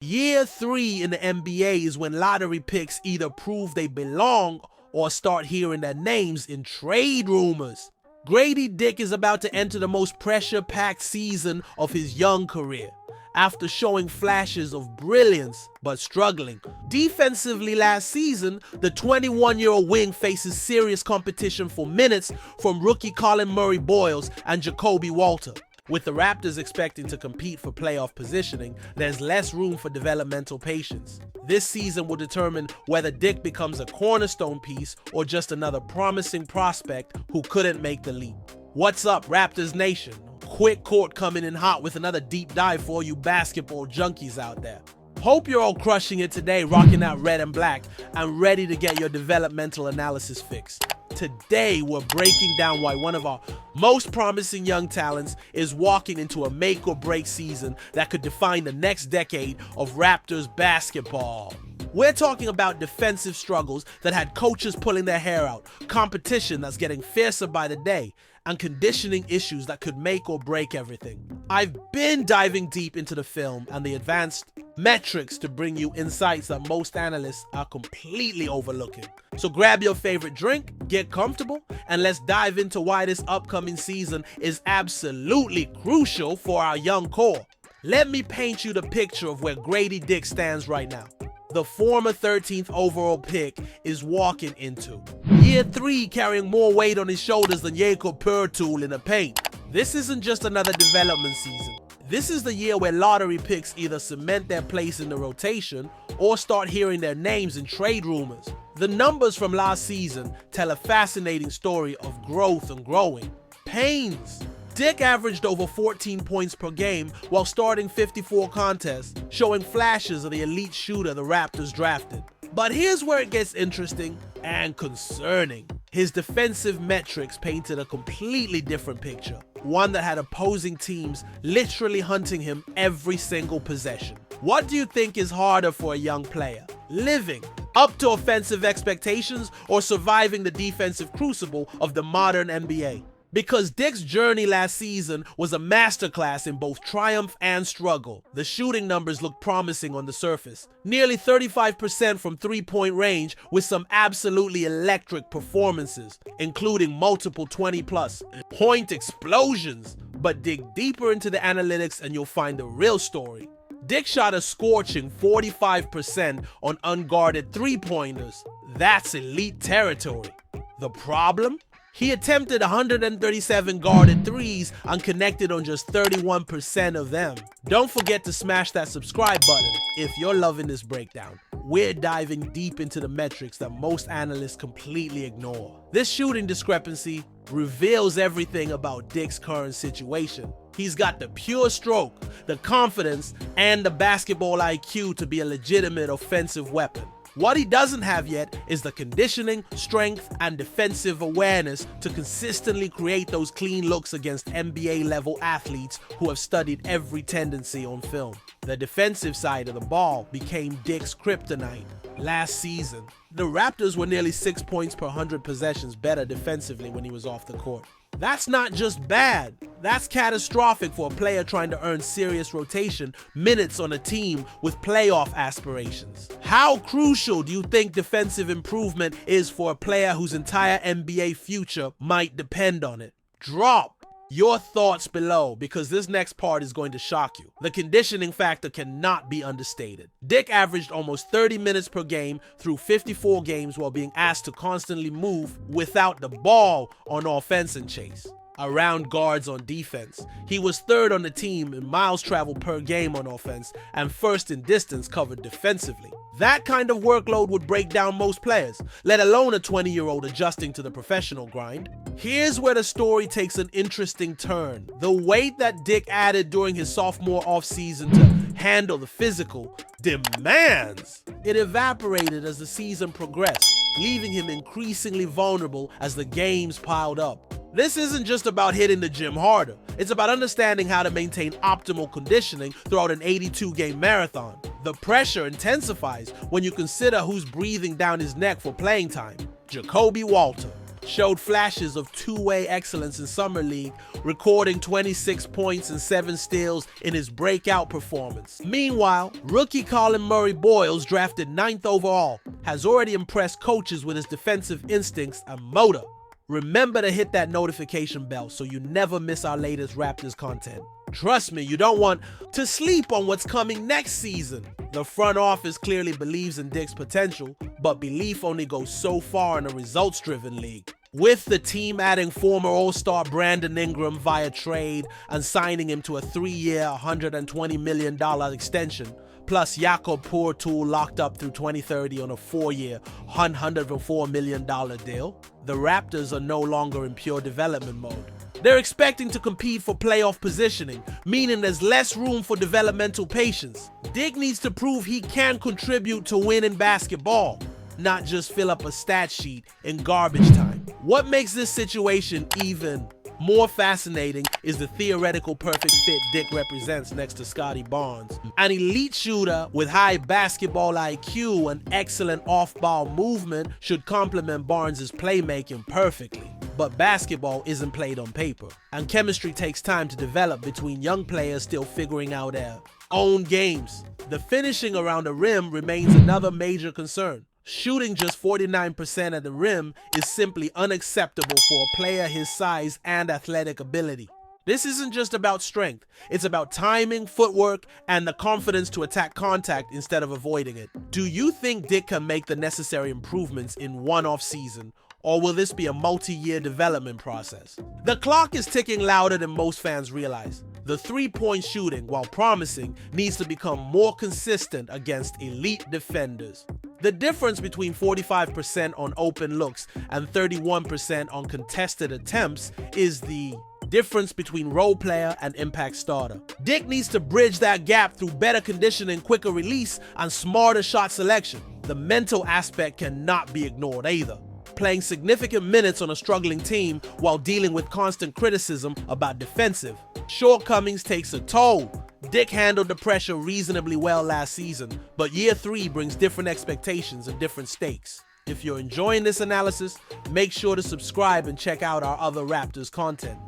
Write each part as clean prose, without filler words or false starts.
Year 3 in the NBA is when lottery picks either prove they belong or start hearing their names in trade rumors. Grady Dick is about to enter the most pressure-packed season of his young career, after showing flashes of brilliance but struggling. Defensively last season, the 21-year-old wing faces serious competition for minutes from rookie Colin Murray-Boyles and Jacoby Walter. With the Raptors expecting to compete for playoff positioning, there's less room for developmental patience. This season will determine whether Dick becomes a cornerstone piece or just another promising prospect who couldn't make the leap. What's up, Raptors Nation? Quick Court coming in hot with another deep dive for all you basketball junkies out there. Hope you're all crushing it today, rocking out red and black, and ready to get your developmental analysis fixed. Today, we're breaking down why one of our most promising young talents is walking into a make or break season that could define the next decade of Raptors basketball. We're talking about defensive struggles that had coaches pulling their hair out, competition that's getting fiercer by the day, and conditioning issues that could make or break everything. I've been diving deep into the film and the advanced metrics to bring you insights that most analysts are completely overlooking. So grab your favorite drink, get comfortable, and let's dive into why this upcoming season is absolutely crucial for our young core. Let me paint you the picture of where Grady Dick stands right now. The former 13th overall pick is walking into year 3 carrying more weight on his shoulders than Jakob Poeltl in the paint. This isn't just another development season. This is the year where lottery picks either cement their place in the rotation or start hearing their names in trade rumors. The numbers from last season tell a fascinating story of growth and growing pains. Dick averaged over 14 points per game while starting 54 contests, showing flashes of the elite shooter the Raptors drafted. But here's where it gets interesting and concerning. His defensive metrics painted a completely different picture, one that had opposing teams literally hunting him every single possession. What do you think is harder for a young player? Living up to offensive expectations or surviving the defensive crucible of the modern NBA? Because Dick's journey last season was a masterclass in both triumph and struggle. The shooting numbers look promising on the surface. Nearly 35% from three-point range with some absolutely electric performances, including multiple 20-plus point explosions. But dig deeper into the analytics and you'll find the real story. Dick shot a scorching 45% on unguarded three-pointers. That's elite territory. The problem? He attempted 137 guarded threes and connected on just 31% of them. Don't forget to smash that subscribe button if you're loving this breakdown. We're diving deep into the metrics that most analysts completely ignore. This shooting discrepancy reveals everything about Dick's current situation. He's got the pure stroke, the confidence, and the basketball IQ to be a legitimate offensive weapon. What he doesn't have yet is the conditioning, strength, and defensive awareness to consistently create those clean looks against NBA-level athletes who have studied every tendency on film. The defensive side of the ball became Dick's kryptonite. Last season, the Raptors were nearly 6 points per 100 possessions better defensively when he was off the court. That's not just bad, that's catastrophic for a player trying to earn serious rotation minutes on a team with playoff aspirations. How crucial do you think defensive improvement is for a player whose entire NBA future might depend on it? Drop your thoughts below because this next part is going to shock you. The conditioning factor cannot be understated. Dick averaged almost 30 minutes per game through 54 games while being asked to constantly move without the ball on offense and chase around guards on defense. He was third on the team in miles traveled per game on offense and first in distance covered defensively. That kind of workload would break down most players, let alone a 20-year-old adjusting to the professional grind. Here's where the story takes an interesting turn. The weight that Dick added during his sophomore offseason to handle the physical demands, it evaporated as the season progressed, leaving him increasingly vulnerable as the games piled up. This isn't just about hitting the gym harder. It's about understanding how to maintain optimal conditioning throughout an 82-game marathon. The pressure intensifies when you consider who's breathing down his neck for playing time. Jacoby Walter, showed flashes of two-way excellence in Summer League, recording 26 points and 7 steals in his breakout performance. Meanwhile, rookie Colin Murray-Boyles, drafted 9th overall, has already impressed coaches with his defensive instincts and motor. Remember to hit that notification bell so you never miss our latest Raptors content. Trust me, you don't want to sleep on what's coming next season. The front office clearly believes in Dick's potential, but belief only goes so far in a results-driven league. With the team adding former All-Star Brandon Ingram via trade and signing him to a 3-year, $120 million extension, plus Jakob Poeltl locked up through 2030 on a 4-year, $104 million deal, the Raptors are no longer in pure development mode. They're expecting to compete for playoff positioning, meaning there's less room for developmental patience. Dick needs to prove he can contribute to winning basketball, not just fill up a stat sheet in garbage time. What makes this situation even more fascinating is the theoretical perfect fit Dick represents next to Scottie Barnes. An elite shooter with high basketball IQ and excellent off-ball movement should complement Barnes' playmaking perfectly. But basketball isn't played on paper, and chemistry takes time to develop between young players still figuring out their own games. The finishing around the rim remains another major concern. Shooting just 49% at the rim is simply unacceptable for a player his size and athletic ability. This isn't just about strength, it's about timing, footwork, and the confidence to attack contact instead of avoiding it. Do you think Dick can make the necessary improvements in one off season, or will this be a multi-year development process? The clock is ticking louder than most fans realize. The three-point shooting, while promising, needs to become more consistent against elite defenders. The difference between 45% on open looks and 31% on contested attempts is the difference between role player and impact starter. Dick needs to bridge that gap through better conditioning, quicker release, and smarter shot selection. The mental aspect cannot be ignored either. Playing significant minutes on a struggling team while dealing with constant criticism about defensive shortcomings takes a toll. Dick handled the pressure reasonably well last season, but year 3 brings different expectations and different stakes. If you're enjoying this analysis, make sure to subscribe and check out our other Raptors content.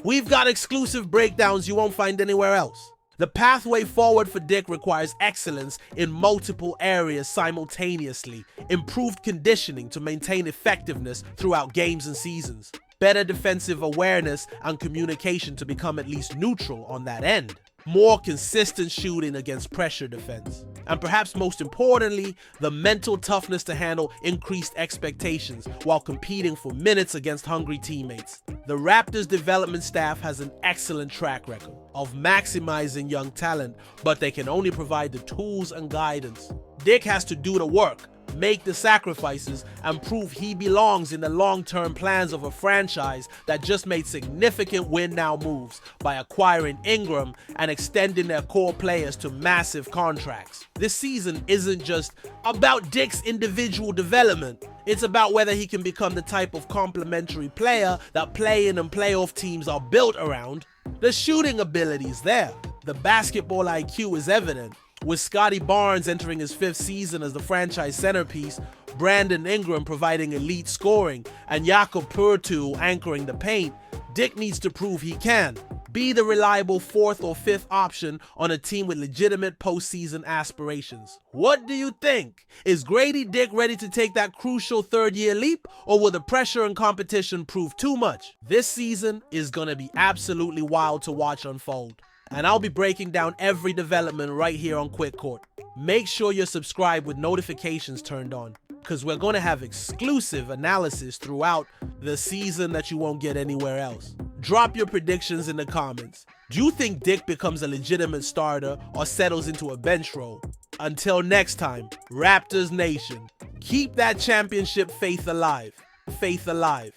We've got exclusive breakdowns you won't find anywhere else. The pathway forward for Dick requires excellence in multiple areas simultaneously, improved conditioning to maintain effectiveness throughout games and seasons, better defensive awareness and communication to become at least neutral on that end, more consistent shooting against pressure defense, and perhaps most importantly, the mental toughness to handle increased expectations while competing for minutes against hungry teammates. The Raptors development staff has an excellent track record of maximizing young talent, but they can only provide the tools and guidance. Dick has to do the work, make the sacrifices, and prove he belongs in the long-term plans of a franchise that just made significant win-now moves by acquiring Ingram and extending their core players to massive contracts. This season isn't just about Dick's individual development. It's about whether he can become the type of complementary player that play-in and playoff teams are built around. The shooting ability is there. The basketball IQ is evident. With Scottie Barnes entering his 5th season as the franchise centerpiece, Brandon Ingram providing elite scoring, and Jakob Poeltl anchoring the paint, Dick needs to prove he can be the reliable 4th or 5th option on a team with legitimate postseason aspirations. What do you think? Is Grady Dick ready to take that crucial 3rd-year leap, or will the pressure and competition prove too much? This season is going to be absolutely wild to watch unfold, and I'll be breaking down every development right here on Quick Court. Make sure you're subscribed with notifications turned on, because we're going to have exclusive analysis throughout the season that you won't get anywhere else. Drop your predictions in the comments. Do you think Dick becomes a legitimate starter or settles into a bench role? Until next time, Raptors Nation, keep that championship faith alive. Faith alive.